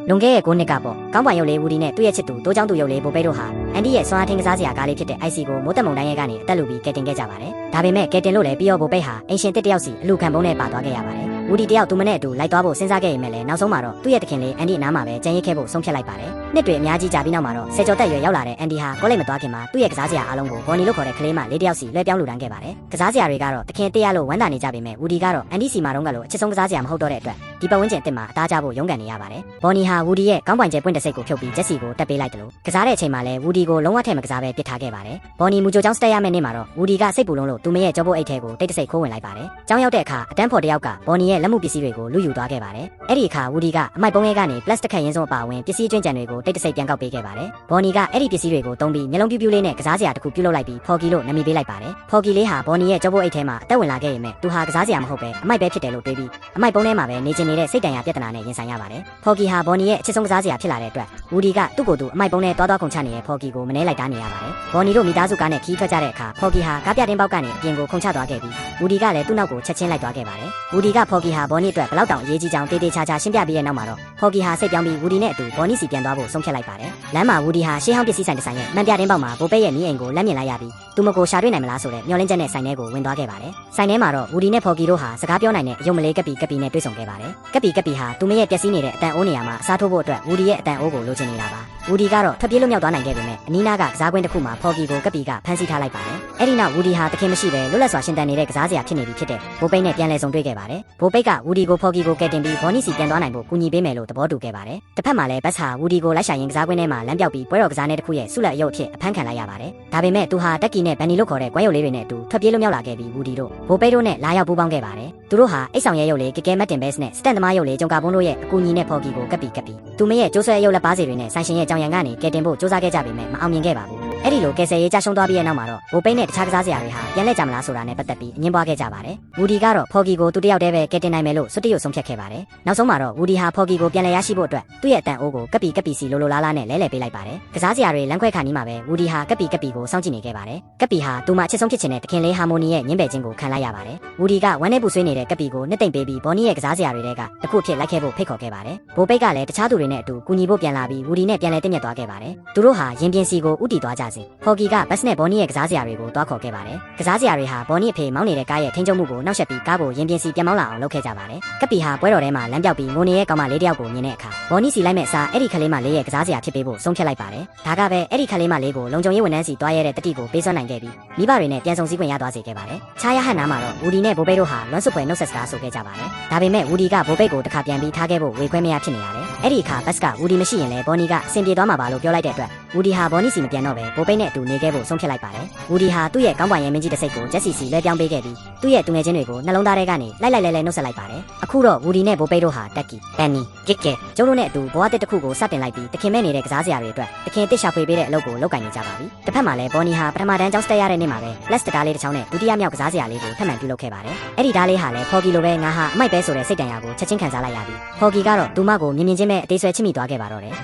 လွန်ခဲ့တဲ့9နှစ်ကပေါ့ကောင်းပွိုင်ရုပ်လေးဝူဒီနဲ့သူ့ရဲ့ချစ်သူတိုးချောင်းသူရုပ်လေးဘိုးပိတ်တို့ဟာအန်ဒီရဲ့စွမ်းအားထင်းကစားစရာကားလေးဖြစ်တဲ့ IC ကိုမိုးတက်မုံတိုင်းရဲ့ကနေအသက်လူပြီးကယ်တင်ခဲ့ကြပါတယ်ဒါပေမဲ့ကယ်တင်လို့လည်းပြီးတော့ဘိုးပိတ်ဟာအင်ရှင်တစ်တယောက်စီအလူခံပုံးနဲ့ပါသွားခဲ့ရပါတယ်ဝူဒီတယောက်သူမနဲ့အတူလိုက်သွားဖို့စဉ်းစားခဲ့ရင်လည်းနောက်ဆုံးမှာတော့သူ့ရဲ့တခင်လေးအန်ဒီအနားမှာပဲကြံရိတ်ခဲ့ဖို့ဆုံးဖြတ်လိုက်ပါတယ်နှစ်တွေအများကြီးကြာပြီးနောက်မှာတော့ဆယ်ကျော်တက်ရွယ်ရောက်လာတဲ့အန်ဒီဟာကောလိပ်မသွားခင်မှာသူ့ရဲ့ကစားစရာအားလုံးကိုဘော်နီလို့ခေါ်တဲ့ကလေးမလေးတယောက်စီလွှဲပြောင်းလူတန်းခဲ့ပါတယ်ကစားစရာတွေကတော့တခင်တရလို့ဝမ်းသာနေကြပေမဲ့ဝူဒီကတော့အန်ဒီစီမာတော့ကလို့အချစ်ဆုံးကစားစရာမဟုတ်တော့တဲ့အတွက်ဒီပတ်ဝန်းကျင်အစ်စ်မှာအသားကျဖို့ရုန်းကန်နေရပါတယ်ဘော်နီဟာဝူဒီရဲ့ကောင်းပွိုင်ကျဲပွင့်တဲ့စိတ်ကိုဖြုတ်ပြီးဂျက်စီကိုတက်ပေးလိုက်တယ်လို့ကစားတဲ့အချိန်မှာလည်းဝူဒီကိုလုံးဝထဲ့မကစားပဲပစ်ထားခဲ့ပါတယ်ဘော်နီမူဂျိုချောင်းစတက်ရမယ့်နေ့မှာတော့ဝူဒီကစိတ်ပူလုံးလို့သူမရဲ့ကြောပိုးအိတ်ထဲကိုတိတ်တဆိတ်ခိုးဝင်လိုက်ပါတယ်ကျောင်းရောက်တဲ့အခါအတန်းဖော်တယောက်ကဘော်နီရဲ့လက်မှုပစ္စည်းတွေကိုလူယူသွားခဲ့ပါတယ်အဲ့ဒီအခါဝူဒီကအမိုက်ပုံးရဲကနေပလတ်စတစ်ခက်ရင်းစုံအပါအဝင်ပစ္စည်းကျွင်းကြံတွေကိုတိတ်တဆိတ်ပြန်ကောက်ပေးခဲ့ပါတယ်ဘော်နီကအဲ့ဒီပစ္စည်းတွေကိုတုံးပြီးမျက်လုံးပြူးပြူးလေးနဲ့ကစားစရာတစ်ခုပြုတ်လုပ်လိုက်ပြီးဖော်ကီလို့နာမည်ပေးလိုက်ပါတယ်ဖော်ကီလေးဟာဘော်နီရဲ့ကြောပိုးအိတ်ထဲမှာအသက်ဝင်လာခဲ့ရင်မဲ့သူဟာကစားစရာမဟုတ်ပဲအမိုက်ပဲဖြစ်တယ်လို့တွေးပြီးအမိုက်ပုံးထဲမှာပဲနေချင်နေတဲ့စိတ်တန်ရာပြဿနာနဲ့ရင်ဆိုင်ရပါတယ်ဖော်ကီဟာဘော်နီရဲ့အချစ်ဆုံးကစားစရာဖြစ်လာတဲ့အတွက်ဝူဒီကသူ့ကိုယ်သူအမိုက်ပုံးနဲ့တွားတွားခုန်ချနေတဲ့ဖော်ကီကိုမနှဲလိုက်တားနေရပါတယ်ဘော်နီတို့မိသားစုကားနဲ့ခီးထွက်ကြတဲ့အခါဖော်ကီဟာကားပြတင်းပေါက်ကနေအပြင်ကိုခုန်ချသွားခဲ့ပြီးဝူဒီကလည်းသူ့နောက်ကိုချက်ချင်းလိုက်သွားခဲ့ပါတယ်ဝူဒီကဖော်ကီဟာဘော်နီအတွက်ဘလောက်တောင်အရေးကြီးကြောင်းတေးသေးချာချာရှင်းပြပြီးတဲ့နောက်မှာတော့ဖော်ကီဟာစိတ်ပြောင်းပြီးဝူဒီနဲ့အတူဘော်နီစီပြန်သွားဖို့ဆုံးဖြတ်လိုက်ပါတယ်လမ်းမှာဝူဒီဟာရှေးဟောင်းပစ္စည်းဆိုင်တစ်ဆိုင်ရဲ့မှန်ပြတင်းပေါက်မှာဘိုးပဲရဲ့မိအိမ်ကိုလက်မြင်လိုက်ရပြီးသူမကိုရှာတွေ့နိုင်မလားဆိုတဲ့မျှော်လင့်ချက်နဲ့ဆိုင်ထဲကိုဝင်သွားခဲ့ပါတယ်ဆိုင်ထဲမှာတော့ဝူဒီနဲ့ဖော်ကီတို့ဟာစကားပြောနိုင်တဲ့အယုံမလေးကပီနဲ့တွေ့ဆုံခဲ့ပါတယ်ကပီဟာသူမရဲ့ပျက်စီးနေတဲ့အတန်အိုးနေရာမှာအစားထိုးဖို့အတွက်ဝူဒီရဲ့အတန်အိုးကိုလိုချင်နေတာပါဝူဒီကတော့ထွက်ပြေးလွတ်မြောက်သွားနိုင်ခဲ့ပေမဲ့အနီးနားကကစားကွင်းတစ်ခုမှာဖော်ကီကိုကပီကဖမ်းဆီးထားလိုက်ပါတယ်အဲ့ဒီနောက်ဝူဒီဟာတခင်မရှိပဲလွတ်လပ်စွာရှင်သန်နေတဲ့ကစားစရာဖြစ်နေပြီဖြစ်တဲ့ဘိုးပိတ်နဲ့ပြန်လည်ဆုံတွေ့ခဲ့ပါတယ်ဘိုးပိတ်ကဝူဒီကိုဖော်ကီကိုကယ်တင်ပြီးဘော်နီစီပြန်သွားနိုင်ဖို့ကူညီပေးမယ်လို့သဘောတူခဲ့ပါတယ်တစ်ဖက်မှာလည်းဘတ်ဟာဝူဒီကိုလိုက်ရှာရင်းကစားကွင်းထဲမှာလမ်းပြောက်ပြီးပွဲတော်ကစားတဲ့တစ်ခုရဲ့ဆုလက်အယုတ်အဖြစ်အဖမ်းခံလိုက်ရပါတယ်ဒါပေမဲ့သူဟာတက်ကီနဲ့ဘန်နီလို့ခေါ်တဲ့ကွမ်းရုပ်လေးတွေနဲ့အတူထွက်ပြေးလွတ်မြောက်လာခဲ့ပြီးဝူဒီတို့ဘိုးပိတ်တို့နဲ့လာရောက်ပူးပေါင်းခဲ့ပါတယ်သူတို့ဟာအိတ်ဆောင်ရဲရုပ်လေးကကဲမတ်တင်ဘက်စ်နဲ့စတန်သမားရုပ်လေးဂျုံကာဘွန်းတို့ရဲ့အကူအညီနဲ့ဖော်ကီကိုကပီသူမရဲ့ကျိုးဆွဲရုပ်လက်ပါးစီတွေနဲ့ဆိုင်ရှင်ရဲ့ကြောင်ရံကနေကယ်တင်ဖို့စူးစမ်းခဲ့ကြပေမဲ့မအောင်မြင်ခဲ့ပါဘူးအဲ့ဒီလိုကယ်ဆယ်ရေးကြရှုံးသွားပြီးတဲ့နောက်မှာတော့ဘိုးပိတ်နဲ့တခြားကစားစရာတွေဟာပြန်လက်ကြမလားဆိုတာနဲ့ပတ်သက်ပြီးအငင်းပွားခဲ့ကြပါတယ်ဝူဒီကတော့ဖော်ကီကိုသူတယောက်တည်းပဲကယ်တင်နိုင်မယ်လို့စွတ်တရုပ်ဆုံးဖြတ်ခဲ့ပါတယ်နောက်ဆုံးမှာတော့ဝူဒီဟာဖော်ကီကိုပြန်လည်ရရှိဖို့အတွက်သူ့ရဲ့အတန်အိုးကိုကပီစီလိုလားလားနဲ့လဲပေးလိုက်ပါတယ်ကစားစရာတွေလမ်းခွဲခါနီးမှာပဲဝူဒီဟာကပီကိုစောင့်ကြည့်နေခဲ့ပါတယ်ကပီဟာသူ့မှာအချစ်ဆုံးဖြစ်ချင်တဲ့တခင်လေးဟာမိုနီရဲ့ညှင်းပယ်ခြင်းကိုခံလိုက်ရပါတယ်ဝူဒီကဝမ်းနဲ့ပူဆွေးနေတဲ့ကပီကိုနှစ်သိမ့်ပေးပြီးဘော်နီရဲ့ကစားစရာတွေကတစ်ခုအဖြစ်လိုက်ခဲ့ဖို့ဖိတ်ခေါ်ခဲ့ပါတယ်ဘိုးပိတ်ကလည်းတခြားသူတွေနဲ့အတူကူညီဖို့ပြန်လာပြီးဝူဒီနဲ့ပြန်လည်တင့်မြတ်သွားခဲ့ပါတယ်သူတို့ဟာရင်ပြင်စီကိုဥတီသွားကြစီဖော်ကီကဘတ်စ်နဲ့ဘော်နီရဲ့ကစားစရာတွေကိုတွားခေါ်ခဲ့ပါတယ်ကစားစရာတွေဟာဘော်နီအဖေမောင်းနေတဲ့ကားရဲ့ထိန်းချုပ်မှုကိုနှောက်ယှက်ပြီးကားကိုရင်ပြင်စီပြန်မောင်းလာအောင်လုပ်ခဲ့ကြပါတယ်ကပီဟာပွဲတော်ထဲမှာလမ်းပြောက်ပြီးငိုနေရဲ့ကောင်မလေးတယောက်ကိုမြင်တဲ့အခါဘော်နီစီလိုက်မဲ့အစားအဲ့ဒီခလေးမလေးရဲ့ကစားစရာဖြစ်ပေးဖို့ဆုံးဖြတ်လိုက်ပါတယ်ဒါကပဲအဲ့ဒီခလေးမလေးကိုလုံခြုံရေးဝန်ထမ်းစီတွားရတဲ့တတိကိုပေးစွမ်းနိုင်ခဲ့ပြီးမိဘတွေနဲ့ပြန်ဆုံစည်းခွင့်ရသွားစေခဲ့ပါတယ်ခြားရဟတ်နားမှာတော့ဝူဒီနဲ့ဘိုးပိတ်တို့ဟာလွမ်းစွပ်ဖွယ်နှုတ်ဆက်စကားဆိုခဲ့ကြပါတယ်ဒါပေမဲ့ဝူဒီကဘိုးပိတ်ကိုတစ်ခါပြန်ပြီးထားခဲ့ဖို့ဝေခွဲမရဖြစ်နေရတယ်အဲ့ဒီအခါဘတ်ကဝူဒီမရှိရင်လည်းဘော်နီကအဆင်ပြေသွားမှာပါလို့ပြောလိုက်တဲ့အတွက်ဝူဒီဟာဘော်နီစီမပြန်တော့ပဲဘိုးပိတ်နဲ့အတူနေခဲ့ဖို့ဆုံးဖြတ်လိုက်ပါတယ်ဝူဒီဟာသူ့ရဲ့ကောင်းပွိုင်ရဲ့မင်းကြီးတစ်စိတ်ကိုဂျက်စီလဲပြောင်းပေးခဲ့ပြီးသူ့ရဲ့သူငယ်ချင်းတွေကိုနှလုံးသားထဲကနေလိုက်လဲနှုတ်ဆက်လိုက်ပါတယ်အခုတော့ဝူဒီနဲ့ဘိုးပိတ်တို့ဟာတက်ကီဘန်နီဂျစ်ကဲကျုံတို့နဲ့အတူဘဝတစ်တစ်ခုကိုစတင်လိုက်ပြီးတခင်မဲ့နေတဲ့ကစားစရာတွေအတွက်တခင်တစ်ရှာဖွေပေးတဲ့အလုပ်ကိုလုပ်ကင်နေကြပါပြီတစ်ဖက်မှာလည်းဘော်နီဟာပထမတန်းကျောင်းစတက်ရတဲ့နေ့မှာပဲလက်စတကားလေးတစ်ချောင်းနဲ့ဒုတိယမြောက်ကစားစရာလေးကိုထပ်မံပြုလုပ်ခဲ့ပါတယ်အဲ့ဒီဓာတ်လေးဟာလည်းဖော်ကီလိုပဲငါဟာအမိုက်ပဲဆိုတဲ့စိတ်တန်ရာကိုချက်ချင်းခံစားလိုက်ရပြီးဖော်ကီကတော့သူမကိုမြင်ချင်းပဲအသေးဆွဲချစ်မိသွားခဲ့ပါတော့တယ်